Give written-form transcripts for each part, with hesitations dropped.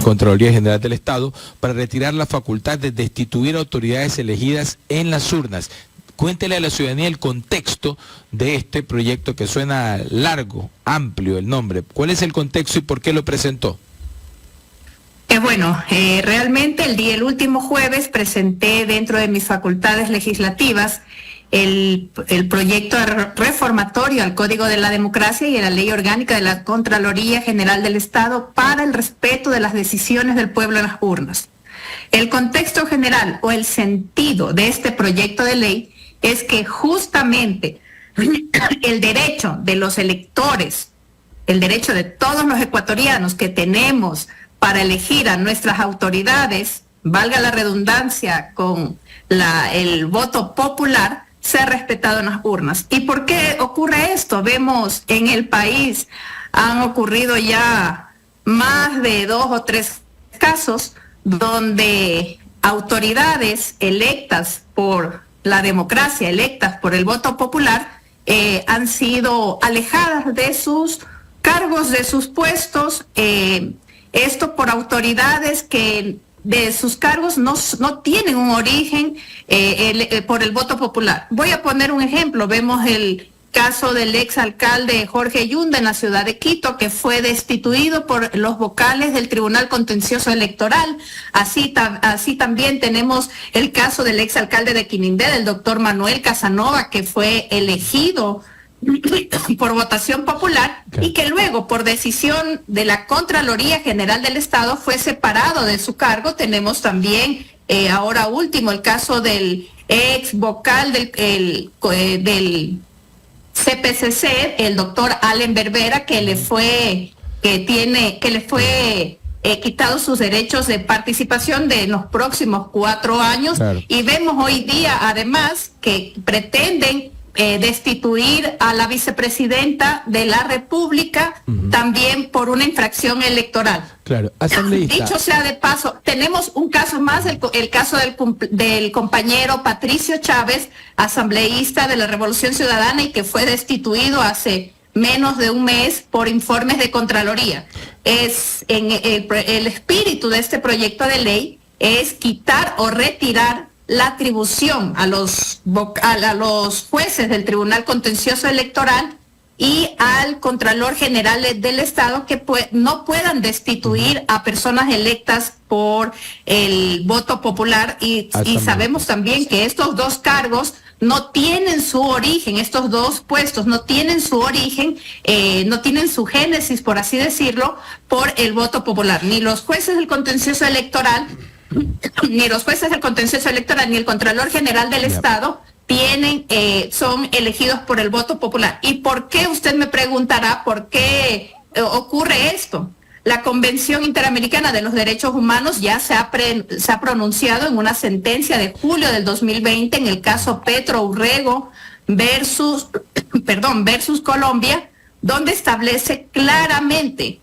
Contraloría General del Estado para retirar la facultad de destituir autoridades elegidas en las urnas. Cuéntele a la ciudadanía el contexto de este proyecto que suena largo, amplio el nombre. ¿Cuál es el contexto y por qué lo presentó? Realmente el último jueves presenté dentro de mis facultades legislativas el proyecto reformatorio al Código de la Democracia y a la Ley Orgánica de la Contraloría General del Estado para el respeto de las decisiones del pueblo en las urnas. El contexto general o el sentido de este proyecto de ley es que justamente el derecho de los electores, el derecho de todos los ecuatorianos que tenemos para elegir a nuestras autoridades, valga la redundancia, con el voto popular, sea respetado en las urnas. ¿Y por qué ocurre esto? Vemos en el país, han ocurrido ya más de 2 o 3 casos donde autoridades electas por la democracia, electas por el voto popular, han sido alejadas de sus cargos, de sus puestos, esto por autoridades que de sus cargos no tienen un origen por el voto popular. Voy a poner un ejemplo. Vemos el caso del exalcalde Jorge Yunda en la ciudad de Quito, que fue destituido por los vocales del Tribunal Contencioso Electoral. Así también tenemos el caso del exalcalde de Quinindé, del doctor Manuel Casanova, que fue elegido por votación popular y que luego por decisión de la Contraloría General del Estado fue separado de su cargo. Tenemos también ahora último el caso del ex vocal del CPCC, el doctor Allen Berbera, que le fue quitado sus derechos de participación de los próximos 4 años. Claro. Y vemos hoy día además que pretenden destituir a la vicepresidenta de la República también por una infracción electoral. Claro, asambleísta. Dicho sea de paso, tenemos un caso más, el caso del compañero Patricio Chávez, asambleísta de la Revolución Ciudadana y que fue destituido hace menos de un mes por informes de Contraloría. El espíritu de este proyecto de ley es quitar o retirar la atribución a los jueces del Tribunal Contencioso Electoral y al Contralor General del Estado que no puedan destituir a personas electas por el voto popular y sabemos también que estos 2 cargos no tienen su origen, estos 2 puestos no tienen su origen, no tienen su génesis, por así decirlo, por el voto popular. Ni los jueces del Contencioso Electoral ni los jueces del Contencioso Electoral ni el Contralor General del Estado son elegidos por el voto popular. ¿Y por qué? Usted me preguntará por qué ocurre esto. La Convención Interamericana de los Derechos Humanos ya se ha pronunciado en una sentencia de julio del 2020 en el caso Petro Urrego versus Colombia, donde establece claramente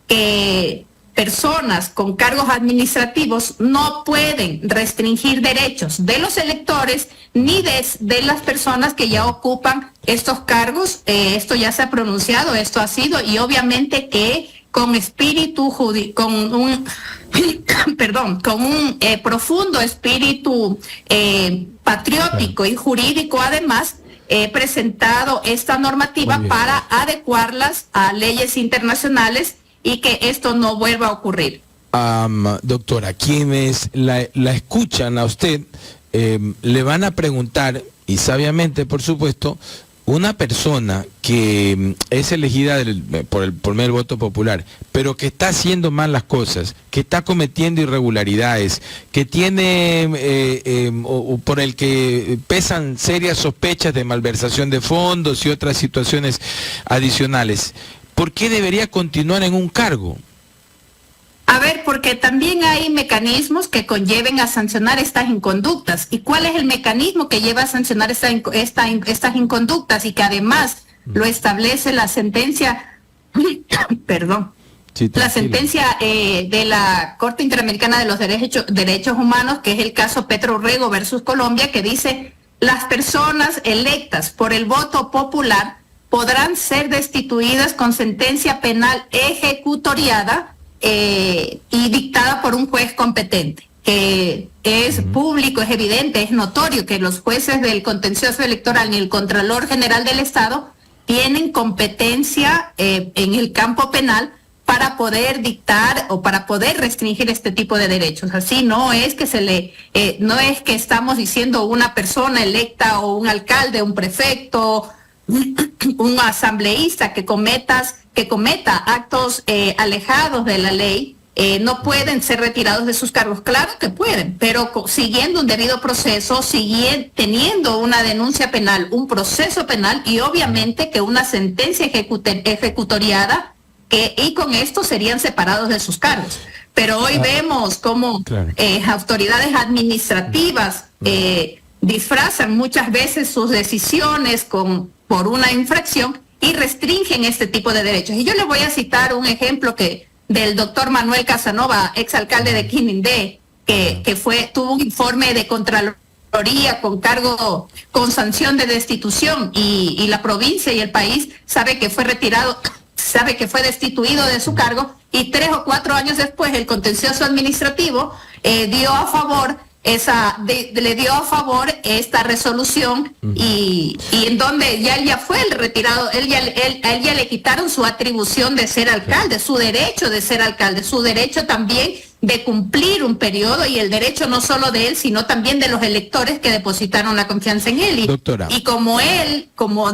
que personas con cargos administrativos no pueden restringir derechos de los electores ni de las personas que ya ocupan estos cargos. Esto ya se ha pronunciado, esto ha sido, y obviamente que con un profundo espíritu patriótico y jurídico, además, he presentado esta normativa para adecuarlas a leyes internacionales y que esto no vuelva a ocurrir. Doctora, quienes la escuchan a usted le van a preguntar, y sabiamente por supuesto, una persona que es elegida por medio del voto popular, pero que está haciendo mal las cosas, que está cometiendo irregularidades, que tiene por el que pesan serias sospechas de malversación de fondos y otras situaciones adicionales, ¿por qué debería continuar en un cargo? A ver, porque también hay mecanismos que conlleven a sancionar estas inconductas. ¿Y cuál es el mecanismo que lleva a sancionar estas inconductas? Y que además lo establece la sentencia, la sentencia de la Corte Interamericana de los Derechos Humanos, que es el caso Petro Urrego versus Colombia, que dice: las personas electas por el voto popular podrán ser destituidas con sentencia penal ejecutoriada y dictada por un juez competente, que es público, es evidente, es notorio que los jueces del contencioso electoral y el Contralor General del Estado tienen competencia en el campo penal para poder dictar o para poder restringir este tipo de derechos. Así no es que no es que estamos diciendo una persona electa o un alcalde, un prefecto, un asambleísta que cometa actos alejados de la ley, no pueden ser retirados de sus cargos. Claro que pueden, pero siguiendo un debido proceso, teniendo una denuncia penal, un proceso penal y obviamente que una sentencia ejecutoriada, y con esto serían separados de sus cargos. Pero hoy vemos cómo autoridades administrativas disfrazan muchas veces sus decisiones por una infracción y restringen este tipo de derechos. Y yo le voy a citar un ejemplo del doctor Manuel Casanova, exalcalde de Quinindé, que tuvo un informe de Contraloría con sanción de destitución, y la provincia y el país sabe que fue destituido de su cargo, y 3 o 4 años después el contencioso administrativo le dio a favor esta resolución, y en donde ya fue el retirado, él ya le quitaron su atribución de ser alcalde, su derecho de ser alcalde, su derecho también de cumplir un periodo, y el derecho no solo de él, sino también de los electores que depositaron la confianza en él. Doctora. Y como ejemplo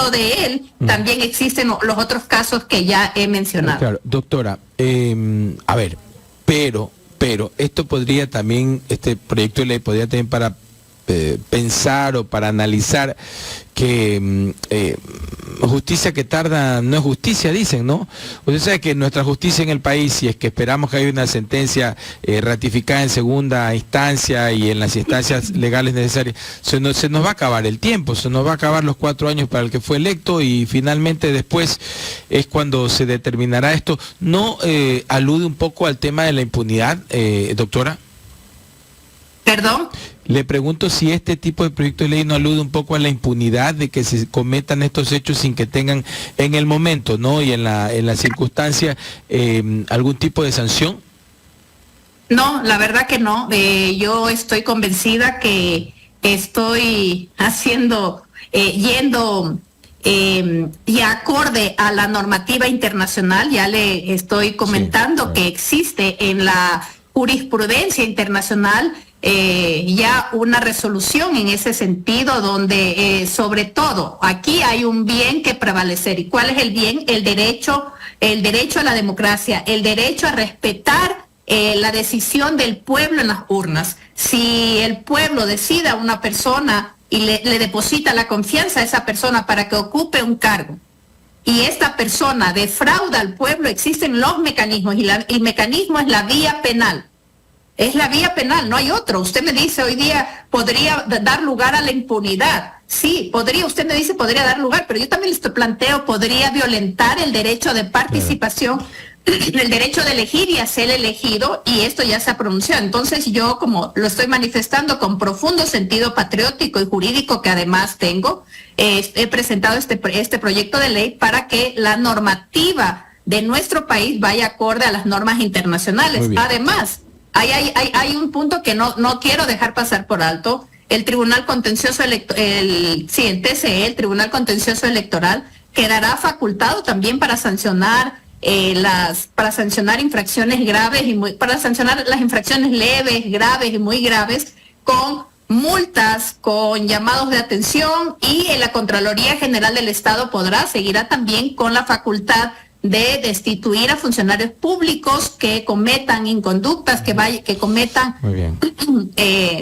de él, también existen los otros casos que ya he mencionado. Claro, doctora, a ver, pero esto podría también, este proyecto de ley podría también para pensar o para analizar que justicia que tarda no es justicia, dicen, ¿no? Usted sabe que nuestra justicia en el país, si es que esperamos que haya una sentencia ratificada en segunda instancia y en las instancias legales necesarias, se nos va a acabar el tiempo, se nos va a acabar los 4 años para el que fue electo, y finalmente después es cuando se determinará esto. ¿No alude un poco al tema de la impunidad, doctora? ¿Perdón? Le pregunto si este tipo de proyecto de ley no alude un poco a la impunidad de que se cometan estos hechos sin que tengan en el momento, ¿no? Y en la circunstancia algún tipo de sanción. No, la verdad que no. Yo estoy convencida que estoy yendo y acorde a la normativa internacional. Ya le estoy comentando que existe en la jurisprudencia internacional ya una resolución en ese sentido, donde sobre todo aquí hay un bien que prevalecer. ¿Y cuál es el bien? El derecho a la democracia, el derecho a respetar la decisión del pueblo en las urnas. Si el pueblo decide a una persona y le deposita la confianza a esa persona para que ocupe un cargo, y esta persona defrauda al pueblo, existen los mecanismos, y el mecanismo es la vía penal. Es la vía penal, no hay otro. Usted me dice hoy día podría dar lugar a la impunidad. Sí, podría, usted me dice podría dar lugar, pero yo también les planteo, podría violentar el derecho de participación, el derecho de elegir y a ser elegido, y esto ya se ha pronunciado. Entonces yo, como lo estoy manifestando con profundo sentido patriótico y jurídico que además tengo, he presentado este proyecto de ley para que la normativa de nuestro país vaya acorde a las normas internacionales. Además, hay un punto que no quiero dejar pasar por alto. El Tribunal Contencioso el TCE, el Tribunal Contencioso Electoral, quedará facultado también para sancionar infracciones graves para sancionar las infracciones leves, graves y muy graves, con multas, con llamados de atención, y la Contraloría General del Estado seguirá también con la facultad de destituir a funcionarios públicos que cometan inconductas, que cometan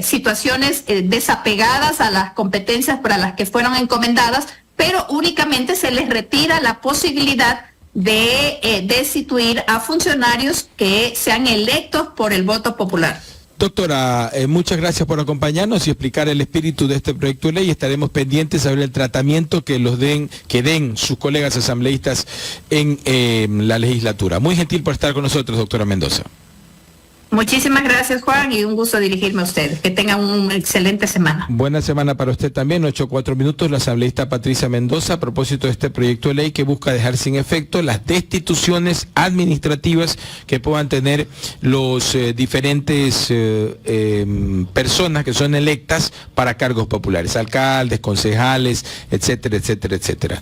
situaciones desapegadas a las competencias para las que fueron encomendadas, pero únicamente se les retira la posibilidad de destituir a funcionarios que sean electos por el voto popular. Doctora, muchas gracias por acompañarnos y explicar el espíritu de este proyecto de ley. Estaremos pendientes sobre el tratamiento que den sus colegas asambleístas en la legislatura. Muy gentil por estar con nosotros, doctora Mendoza. Muchísimas gracias, Juan, y un gusto dirigirme a ustedes. Que tengan una excelente semana. Buena semana para usted también. 8:04. La asambleísta Patricia Mendoza, a propósito de este proyecto de ley que busca dejar sin efecto las destituciones administrativas que puedan tener los diferentes personas que son electas para cargos populares, alcaldes, concejales, etcétera, etcétera, etcétera.